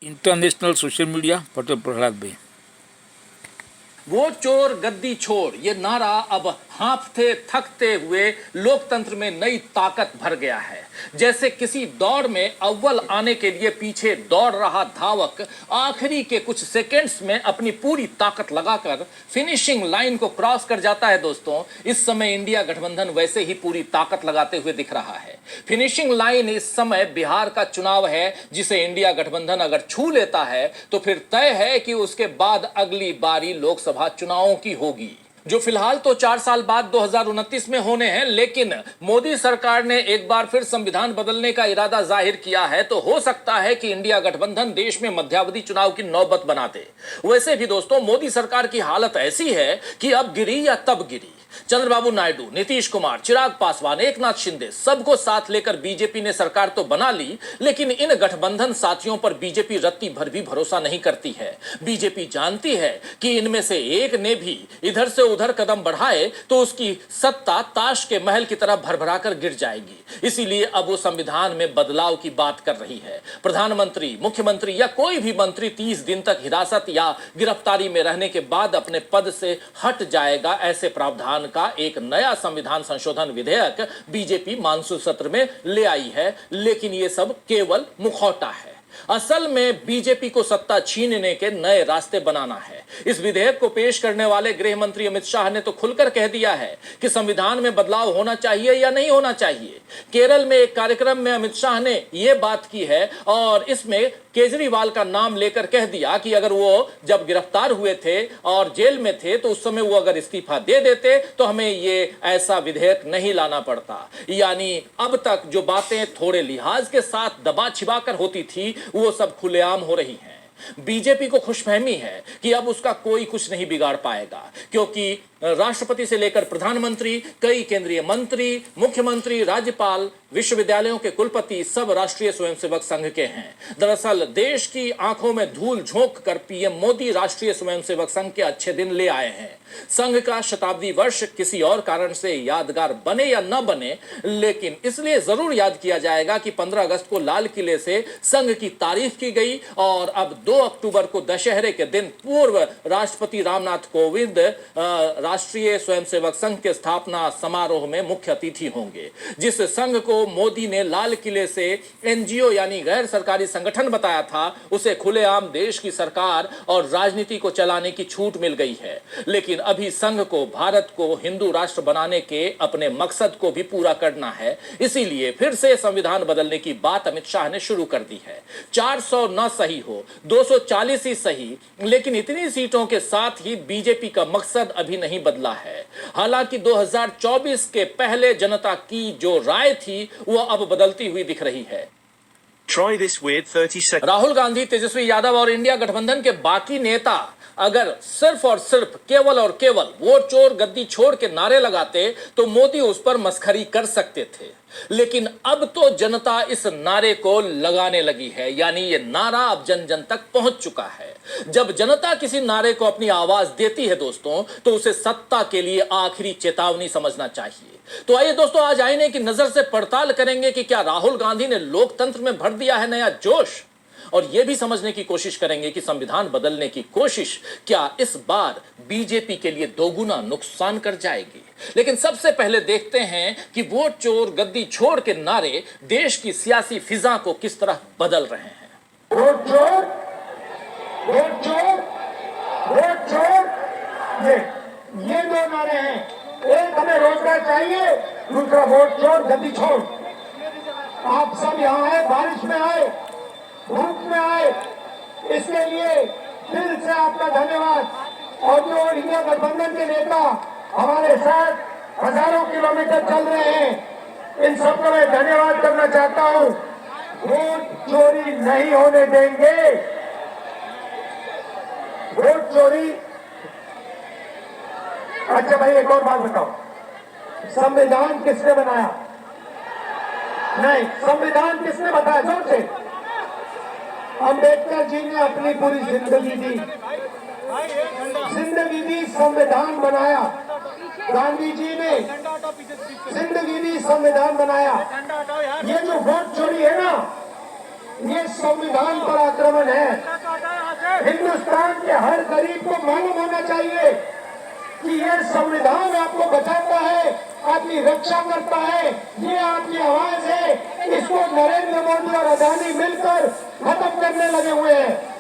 International social media Patel Prahlad भाई। वो चोर गद्दी छोड़, ये नारा अब हांफते थकते हुए लोकतंत्र में नई ताकत भर गया है। जैसे किसी दौड़ में अव्वल आने के लिए पीछे दौड़ रहा धावक आखिरी के कुछ सेकंड्स में अपनी पूरी ताकत लगाकर फिनिशिंग लाइन को क्रॉस कर जाता है। दोस्तों, इस समय इंडिया गठबंधन वैसे ही पूरी ताकत लगाते हुए दिख रहा है। फिनिशिंग लाइन इस समय बिहार का चुनाव है, जिसे इंडिया गठबंधन अगर छू लेता है तो फिर तय है कि उसके बाद अगली बारी लोकसभा चुनावों की होगी, जो फिलहाल तो 4 साल बाद 2029 में होने हैं। लेकिन मोदी सरकार ने एक बार फिर संविधान बदलने का इरादा जाहिर किया है, तो हो सकता है कि इंडिया गठबंधन देश में मध्यावधि चुनाव की नौबत बना दे। वैसे भी दोस्तों, मोदी सरकार की हालत ऐसी है कि अब गिरी या तब गिरी। चंद्रबाबू नायडू, नीतीश कुमार, चिराग पासवान, एकनाथ शिंदे, सबको साथ लेकर बीजेपी ने सरकार तो बना ली, लेकिन इन गठबंधन साथियों पर बीजेपी रत्ती भर भी भरोसा नहीं करती है। बीजेपी जानती है कि इनमें से एक ने भी इधर से उधर कदम बढ़ाए तो उसकी सत्ता ताश के महल की तरह भरभरा कर गिर जाएगी। इसीलिए अब वो संविधान में बदलाव की बात कर रही है। प्रधानमंत्री, मुख्यमंत्री या कोई भी मंत्री 30 दिन तक हिरासत या गिरफ्तारी में रहने के बाद अपने पद से हट जाएगा। ऐसे प्रावधान का एक नया संविधान संशोधन विधेयक बीजेपी मानसून सत्र में ले आई है, लेकिन यह सब केवल मुखौटा है। असल में बीजेपी को सत्ता छीनने के नए रास्ते बनाना है। इस विधेयक को पेश करने वाले गृह मंत्री अमित शाह ने तो खुलकर कह दिया है कि संविधान में बदलाव होना चाहिए या नहीं होना चाहिए। केरल में एक कार्यक्रम में अमित शाह ने यह बात की है और इसमें केजरीवाल का नाम लेकर कह दिया कि अगर वो जब गिरफ्तार हुए थे और जेल में थे तो उस समय वो अगर इस्तीफा दे देते तो हमें ये ऐसा विधेयक नहीं लाना पड़ता। यानी अब तक जो बातें थोड़े लिहाज के साथ दबा छिपा कर होती थी, वो सब खुलेआम हो रही हैं। बीजेपी को खुशफहमी है कि अब उसका कोई कुछ नहीं बिगाड़ पाएगा, क्योंकि राष्ट्रपति से लेकर प्रधानमंत्री, कई केंद्रीय मंत्री, मुख्यमंत्री, राज्यपाल, विश्वविद्यालयों के कुलपति सब राष्ट्रीय स्वयंसेवक संघ के हैं। दरअसल देश की आंखों में धूल झोंक कर पीएम मोदी राष्ट्रीय स्वयंसेवक संघ के अच्छे दिन ले आए हैं। संघ का शताब्दी वर्ष किसी और कारण से यादगार बने या न बने, लेकिन इसलिए जरूर याद किया जाएगा कि 15 अगस्त को लाल किले से संघ की तारीफ की गई और अब 2 अक्टूबर को दशहरे के दिन पूर्व राष्ट्रपति रामनाथ कोविंद राष्ट्रीय स्वयंसेवक संघ के स्थापना समारोह में मुख्य अतिथि होंगे। जिस संघ को मोदी ने लाल किले से एनजीओ यानी गैर सरकारी संगठन बताया था, उसे खुलेआम देश की सरकार और राजनीति को चलाने की छूट मिल गई है। लेकिन अभी संघ को भारत को हिंदू राष्ट्र बनाने के अपने मकसद को भी पूरा करना है। इसीलिए फिर से संविधान बदलने की बात अमित शाह ने शुरू कर दी है। 400 न सही हो, 240 ही सही, लेकिन इतनी सीटों के साथ ही बीजेपी का मकसद अभी नहीं बदला है। हालांकि 2024 के पहले जनता की जो राय थी वो अब बदलती हुई दिख रही है। Try this weird 30 seconds. Rahul Gandhi, Tejashwi Yadav और इंडिया गठबंधन के बाकी नेता अगर सिर्फ और सिर्फ केवल और केवल वोट चोर गद्दी छोड़ के नारे लगाते तो मोदी उस पर मस्खरी कर सकते थे। लेकिन अब तो जनता इस नारे को लगाने लगी है, यानी ये नारा अब जन जन तक पहुंच चुका है। जब जनता किसी नारे को अपनी आवाज देती है दोस्तों, तो उसे सत्ता के लिए आखिरी चेतावनी समझना चाहिए। तो आइए दोस्तों, आज आईने की नजर से पड़ताल करेंगे कि क्या राहुल गांधी ने लोकतंत्र में भर दिया है नया जोश, और यह भी समझने की कोशिश करेंगे कि संविधान बदलने की कोशिश क्या इस बार बीजेपी के लिए दोगुना नुकसान कर जाएगी। लेकिन सबसे पहले देखते हैं कि वोट चोर गद्दी छोड़ के नारे देश की सियासी फिजा को किस तरह बदल रहे हैं। वोट चोर, वोट चोर, वोट चोर, ये 2 नारे हैं। एक हमें रोजगार चाहिए, दूसरा वोट चोर गद्दी छोड़। आप सब यहाँ आए, बारिश में आए, धूप में आए, इसके लिए दिल से आपका धन्यवाद। और जो इंडिया गठबंधन के नेता हमारे साथ हजारों किलोमीटर चल रहे हैं, इन सबको मैं धन्यवाद करना चाहता हूँ। वोट चोरी नहीं होने देंगे। वोट चोरी। अच्छा भाई, एक और बात बताओ, संविधान किसने बनाया? नहीं, संविधान किसने बताया? जोर से। अंबेडकर जी ने अपनी पूरी जिंदगी दी, संविधान बनाया। गांधी जी ने जिंदगी दी, संविधान बनाया। ये जो वोट चोरी है ना, ये संविधान पर आक्रमण है। हिंदुस्तान के हर गरीब को मालूम होना चाहिए कि ये संविधान आपको बचाता है, आपकी रक्षा करता है, ये आपकी आवाज है। इसको नरेंद्र मोदी और अदानी मिलकर खत्म करने लगे हुए हैं।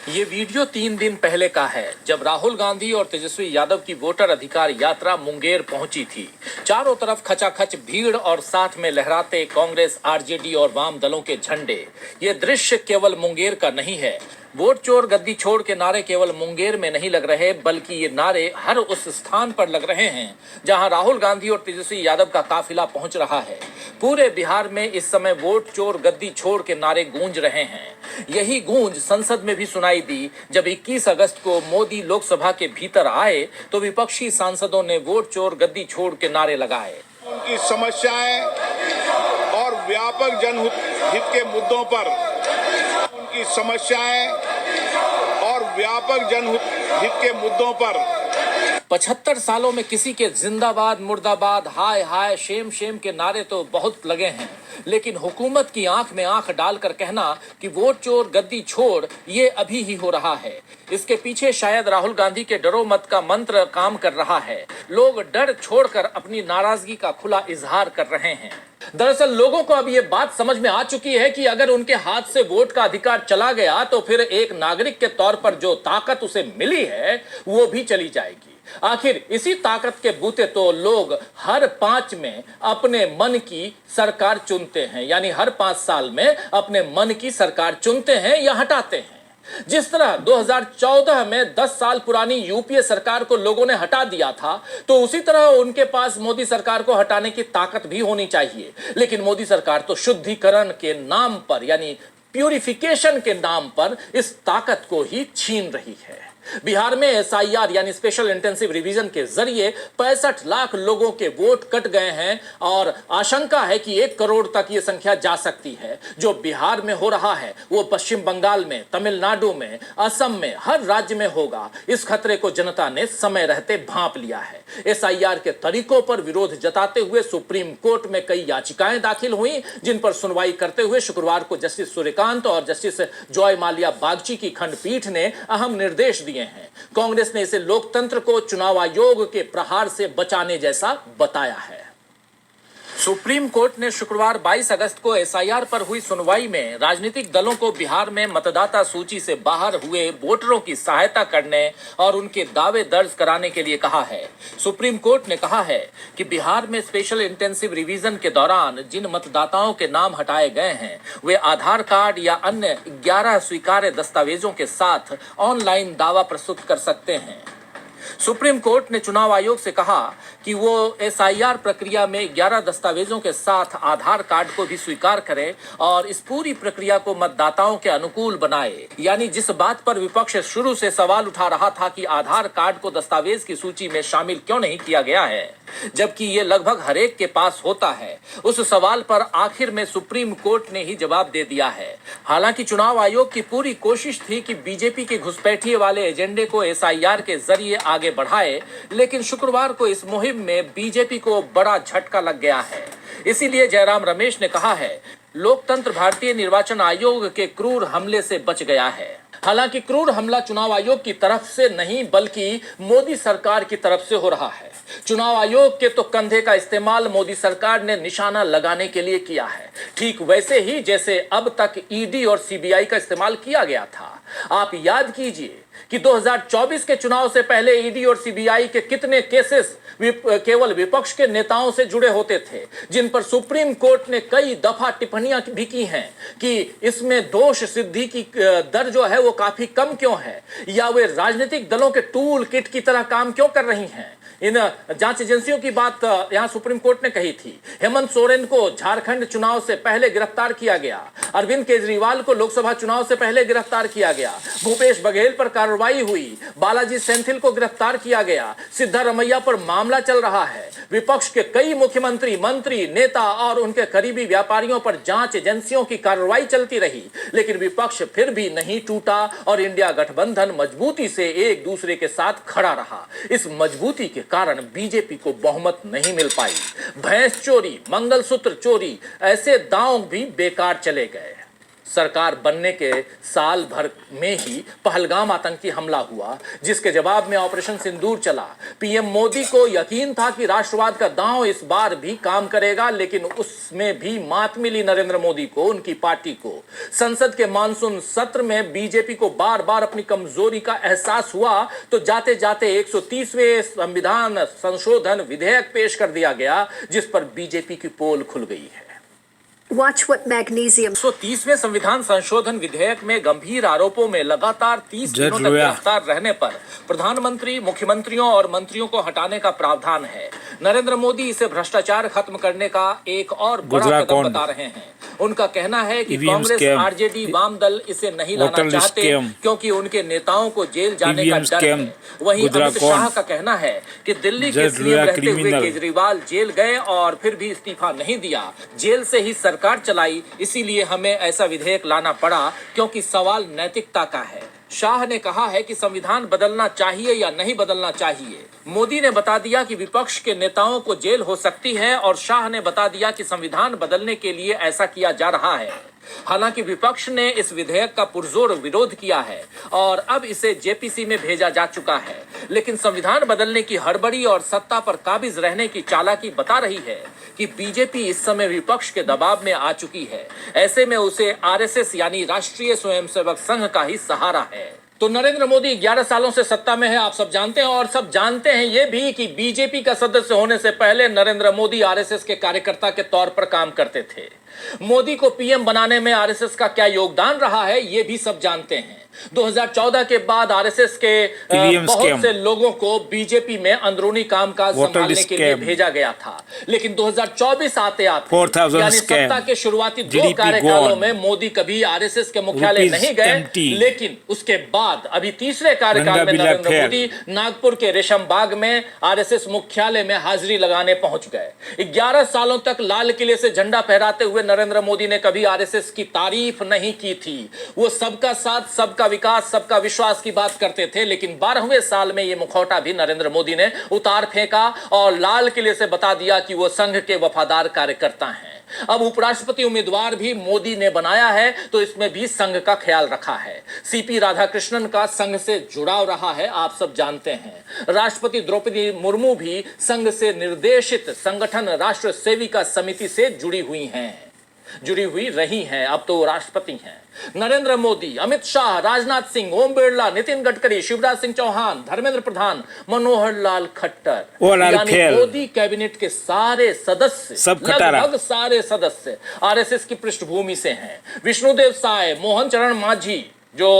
ये वीडियो 3 दिन पहले का है, जब राहुल गांधी और तेजस्वी यादव की वोटर अधिकार यात्रा मुंगेर पहुंची थी। चारों तरफ खचाखच भीड़ और साथ में लहराते कांग्रेस, आरजेडी और वाम दलों के झंडे। ये दृश्य केवल मुंगेर का नहीं है। वोट चोर गद्दी छोड़ के नारे केवल मुंगेर में नहीं लग रहे, बल्कि ये नारे हर उस स्थान पर लग रहे हैं जहां राहुल गांधी और तेजस्वी यादव का काफिला पहुंच रहा है। पूरे बिहार में इस समय वोट चोर गद्दी छोड़ के नारे गूंज रहे हैं। यही गूंज संसद में भी सुनाई दी जब 21 अगस्त को मोदी लोकसभा के भीतर आए तो विपक्षी सांसदों ने वोट चोर गद्दी छोड़ के नारे लगाए। उनकी समस्याएं और व्यापक जनहित के मुद्दों पर उनकी समस्याएं और व्यापक जनहित के मुद्दों पर 75 सालों में किसी के जिंदाबाद, मुर्दाबाद, हाय हाय, शेम शेम के नारे तो बहुत लगे हैं, लेकिन हुकूमत की आंख में आंख डालकर कहना कि वोट चोर गद्दी छोड़, ये अभी ही हो रहा है। इसके पीछे शायद राहुल गांधी के डरो मत का मंत्र काम कर रहा है। लोग डर छोड़कर अपनी नाराजगी का खुला इजहार कर रहे हैं। दरअसल लोगों को अब ये बात समझ में आ चुकी है कि अगर उनके हाथ से वोट का अधिकार चला गया तो फिर एक नागरिक के तौर पर जो ताकत उसे मिली है वो भी चली जाएगी। आखिर इसी ताकत के बूते तो लोग हर 5 में अपने मन की सरकार चुनते हैं, यानी हर 5 साल में अपने मन की सरकार चुनते हैं या हटाते हैं। जिस तरह 2014 में 10 साल पुरानी यूपीए सरकार को लोगों ने हटा दिया था, तो उसी तरह उनके पास मोदी सरकार को हटाने की ताकत भी होनी चाहिए। लेकिन मोदी सरकार तो शुद्धिकरण के नाम पर, यानी प्यूरिफिकेशन के नाम पर इस ताकत को ही छीन रही है। बिहार में एसआईआर यानी स्पेशल इंटेंसिव रिवीजन के जरिए 65 लाख लोगों के वोट कट गए हैं और आशंका है कि 1 करोड़ तक ये संख्या जा सकती है। जो बिहार में हो रहा है वो पश्चिम बंगाल में, तमिलनाडु में, असम में, हर राज्य में होगा। इस खतरे को जनता ने समय रहते भांप लिया है। एसआईआर के तरीकों पर विरोध जताते हुए सुप्रीम कोर्ट में कई याचिकाएं दाखिल हुई, जिन पर सुनवाई करते हुए शुक्रवार को जस्टिस सूर्यकांत और जस्टिस जॉय माल्या बागची की खंडपीठ ने अहम निर्देश दिए हैं। कांग्रेस ने इसे लोकतंत्र को चुनाव आयोग के प्रहार से बचाने जैसा बताया है। सुप्रीम कोर्ट ने शुक्रवार 22 अगस्त को एसआईआर पर हुई सुनवाई में राजनीतिक दलों को बिहार में मतदाता सूची से बाहर हुए वोटरों की सहायता करने और उनके दावे दर्ज कराने के लिए कहा है। सुप्रीम कोर्ट ने कहा है कि बिहार में स्पेशल इंटेंसिव रिवीजन के दौरान जिन मतदाताओं के नाम हटाए गए हैं वे आधार कार्ड या अन्य 11 स्वीकार्य दस्तावेजों के साथ ऑनलाइन दावा प्रस्तुत कर सकते हैं। सुप्रीम कोर्ट ने चुनाव आयोग से कहा कि वो एसआईआर प्रक्रिया में 11 दस्तावेजों के साथ आधार कार्ड को भी स्वीकार करे और इस पूरी प्रक्रिया को मतदाताओं के अनुकूल बनाए। यानी जिस बात पर विपक्ष शुरू से सवाल उठा रहा था कि आधार कार्ड को दस्तावेज की सूची में शामिल क्यों नहीं किया गया है, जबकि ये लगभग हर एक के पास होता है, उस सवाल पर आखिर में सुप्रीम कोर्ट ने ही जवाब दे दिया है। हालांकि चुनाव आयोग की पूरी कोशिश थी कि बीजेपी के घुसपैठिए वाले एजेंडे को एसआईआर के जरिए आगे बढ़ाए, लेकिन शुक्रवार को इस मुहिम में बीजेपी को बड़ा झटका लग गया है। इसीलिए जयराम रमेश ने कहा है, लोकतंत्र भारतीय निर्वाचन आयोग के क्रूर हमले से बच गया है। हालांकि क्रूर हमला चुनाव आयोग की तरफ से नहीं बल्कि मोदी सरकार की तरफ से हो रहा है। चुनाव आयोग के तो कंधे का इस्तेमाल मोदी सरकार ने निशाना लगाने के लिए किया है, ठीक वैसे ही जैसे अब तक ईडी और सीबीआई का इस्तेमाल किया गया था। आप याद कीजिए कि 2024 के चुनाव से पहले ईडी और सीबीआई के कितने केसेस केवल विपक्ष के नेताओं से जुड़े होते थे, जिन पर सुप्रीम कोर्ट ने कई दफा टिप्पणियां भी की हैं कि इसमें दोष सिद्धि की दर जो है वो काफी कम क्यों है, या वे राजनीतिक दलों के टूल किट की तरह काम क्यों कर रही हैं। इन जांच एजेंसियों की बात यहां सुप्रीम कोर्ट ने कही थी। हेमंत सोरेन को झारखंड चुनाव से पहले गिरफ्तार किया गया, अरविंद केजरीवाल को लोकसभा चुनाव से पहले गिरफ्तार किया गया, भूपेश बघेल पर कार्रवाई हुई, बालाजी सेंथिल को गिरफ्तार किया गया, सिद्धारमैया पर मामला चल रहा है। विपक्ष के कई मुख्यमंत्री, मंत्री, नेता और उनके करीबी व्यापारियों पर जांच एजेंसियों की कार्रवाई चलती रही, लेकिन विपक्ष फिर भी नहीं टूटा और इंडिया गठबंधन मजबूती से एक दूसरे के साथ खड़ा रहा। इस मजबूती के कारण बीजेपी को बहुमत नहीं मिल पाई। भैंस चोरी, मंगलसूत्र चोरी, ऐसे दांव भी बेकार चले गए। सरकार बनने के साल भर में ही पहलगाम आतंकी हमला हुआ, जिसके जवाब में ऑपरेशन सिंदूर चला। पीएम मोदी को यकीन था कि राष्ट्रवाद का दांव इस बार भी काम करेगा, लेकिन उसमें भी मात मिली नरेंद्र मोदी को, उनकी पार्टी को। संसद के मानसून सत्र में बीजेपी को बार बार अपनी कमजोरी का एहसास हुआ तो जाते जाते 130वें संविधान संशोधन विधेयक पेश कर दिया गया, जिस पर बीजेपी की पोल खुल गई है। Watch what magnesium. 130वें संविधान संशोधन विधेयक में गंभीर आरोपों में लगातार 30 दिनों तक गिरफ्तार रहने पर प्रधानमंत्री, मुख्यमंत्रियों और मंत्रियों को हटाने का प्रावधान है। नरेंद्र मोदी इसे भ्रष्टाचार खत्म करने का एक और बड़ा कदम बता रहे हैं। उनका कहना है कि कांग्रेस, आरजेडी, वाम दल इसे नहीं लाना चाहते क्योंकि उनके नेताओं को जेल जाने का डर है। वहीं अमित शाह का कहना है कि दिल्ली के सीएम रहते हुए केजरीवाल जेल गए और फिर भी इस्तीफा नहीं दिया, जेल से ही सरकार चलाई, इसीलिए हमें ऐसा विधेयक लाना पड़ा क्योंकि सवाल नैतिकता का है। शाह ने कहा है कि संविधान बदलना चाहिए या नहीं बदलना चाहिए। मोदी ने बता दिया कि विपक्ष के नेताओं को जेल हो सकती है और शाह ने बता दिया कि संविधान बदलने के लिए ऐसा किया जा रहा है। हालांकि विपक्ष ने इस विधेयक का पुरजोर विरोध किया है और अब इसे जेपीसी में भेजा जा चुका है, लेकिन संविधान बदलने की हड़बड़ी और सत्ता पर काबिज रहने की चालाकी बता रही है कि बीजेपी इस समय विपक्ष के दबाव में आ चुकी है। ऐसे में उसे आरएसएस यानी राष्ट्रीय स्वयंसेवक संघ का ही सहारा है। तो नरेंद्र मोदी 11 सालों से सत्ता में है, आप सब जानते हैं, और सब जानते हैं ये भी कि बीजेपी का सदस्य होने से पहले नरेंद्र मोदी आरएसएस के कार्यकर्ता के तौर पर काम करते थे। मोदी को पीएम बनाने में आरएसएस का क्या योगदान रहा है ये भी सब जानते हैं। 2014 के बाद आरएसएस के बहुत से लोगों को बीजेपी में अंदरूनी कामकाज संभालने के लिए भेजा गया था, लेकिन 2024 आते आते यानी सत्ता के शुरुआती 2 कार्यकालों में मोदी कभी आरएसएस के मुख्यालय नहीं गए, लेकिन उसके बाद अभी तीसरे कार्यकाल में नरेंद्र मोदी नागपुर के रेशम बाग में आरएसएस मुख्यालय में हाजिरी लगाने पहुंच गए। 11 सालों तक लाल किले से झंडा फहराते हुए नरेंद्र मोदी ने कभी आरएसएस की तारीफ नहीं की थी। वो सबका साथ, सबका विकास, सबका विश्वास की बात करते थे, लेकिन 12वें साल में ये मुखौटा भी नरेंद्र मोदी ने उतार फेंका और लाल किले से बता दिया कि वो संघ के वफादार कार्यकर्ता हैं। अब उपराष्ट्रपति उम्मीदवार भी मोदी ने बनाया है तो इसमें भी संघ का ख्याल रखा है। सीपी राधाकृष्णन का संघ से जुड़ाव रहा है, आप सब जानते हैं। राष्ट्रपति द्रौपदी मुर्मू भी संघ से निर्देशित संगठन राष्ट्र सेविका समिति से जुड़ी हुई रही हैं, अब तो राष्ट्रपति हैं। नरेंद्र मोदी, अमित शाह, राजनाथ सिंह, ओम बिरला, नितिन गडकरी, शिवराज सिंह चौहान, धर्मेंद्र प्रधान, मनोहर लाल खट्टर, यानी मोदी कैबिनेट के सारे सदस्य, लगभग सारे सदस्य आरएसएस की पृष्ठभूमि से हैं। विष्णुदेव साय, मोहन चरण मांझी जो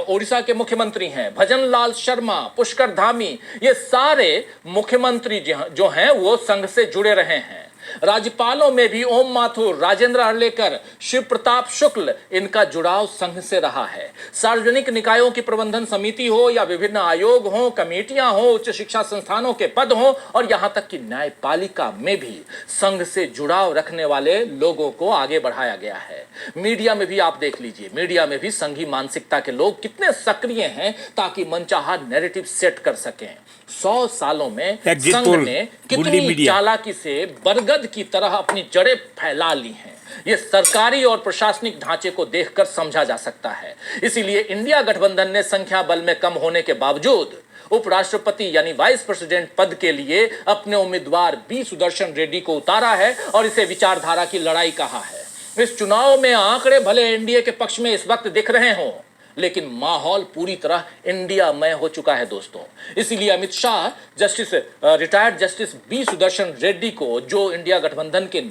ओडिशा के मुख्यमंत्री हैं, भजन लाल शर्मा, पुष्कर धामी, ये सारे मुख्यमंत्री जो हैं वो संघ से जुड़े रहे हैं। राज्यपालों में भी ओम माथुर, राजेंद्र हर्लेकर, शिव प्रताप शुक्ल, इनका जुड़ाव संघ से रहा है। सार्वजनिक निकायों की प्रबंधन समिति हो या विभिन्न आयोग हो, कमेटियां हो, उच्च शिक्षा संस्थानों के पद हो और यहां तक कि न्यायपालिका में भी संघ से जुड़ाव रखने वाले लोगों को आगे बढ़ाया गया है। मीडिया में भी आप देख लीजिए, मीडिया में भी संघी मानसिकता के लोग कितने सक्रिय हैं ताकि मनचाहा नैरेटिव सेट कर सकें। 100 सालों में संघ ने कितनी चालाकी से बरगद की तरह अपनी जड़ें फैला ली हैं, ये सरकारी और प्रशासनिक ढांचे को देखकर समझा जा सकता है। इसीलिए इंडिया गठबंधन ने संख्या बल में कम होने के बावजूद उपराष्ट्रपति यानी वाइस प्रेसिडेंट पद के लिए अपने उम्मीदवार बी सुदर्शन रेड्डी को उतारा है और इसे विचारधारा की लड़ाई कहा है। इस चुनाव में आंकड़े भले एनडीए के पक्ष में इस वक्त दिख रहे हों, लेकिन माहौल पूरी तरह इंडियामय हो चुका है दोस्तों। इसीलिए Amit Shah retired justice B Sudarshan Reddy को, जो इंडिया गठबंधन के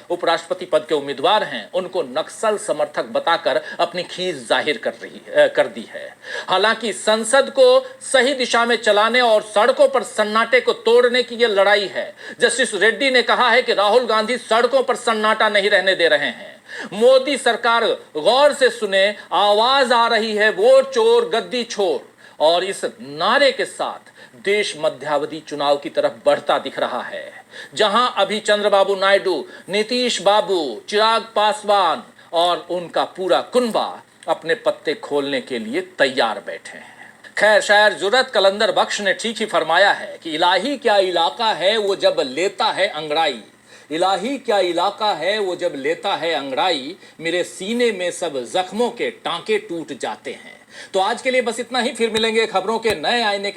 उपराष्ट्रपति पद के उम्मीदवार हैं, उनको नक्सल समर्थक बताकर अपनी खीस जाहिर कर दी है। हालांकि संसद को सही दिशा में चलाने और सड़कों पर सन्नाटे को तोड़ने की यह लड़ाई है। जस्टिस रेड्डी ने कहा है कि राहुल गांधी सड़कों पर सन्नाटा नहीं रहने दे रहे हैं। मोदी सरकार गौर से सुने, आवाज आ रही है वोट चोर गद्दी छोड़, और इस नारे के साथ देश मध्यावधि चुनाव की तरफ बढ़ता दिख रहा है, जहां अभी चंद्रबाबू नायडू, नीतीश बाबू, चिराग पासवान और उनका पूरा कुनबा अपने पत्ते खोलने के लिए तैयार बैठे हैं। खैर, शायर जुर्रत कलंदर बख्श ने ठीक ही फरमाया है कि इलाही क्या इलाका है वो जब लेता है अंगड़ाई, इलाही क्या इलाका है वो जब लेता है अंगड़ाई, मेरे सीने में सब जख्मों के टांके टूट जाते हैं। तो आज के लिए बस इतना ही, फिर मिलेंगे खबरों के नए आईने के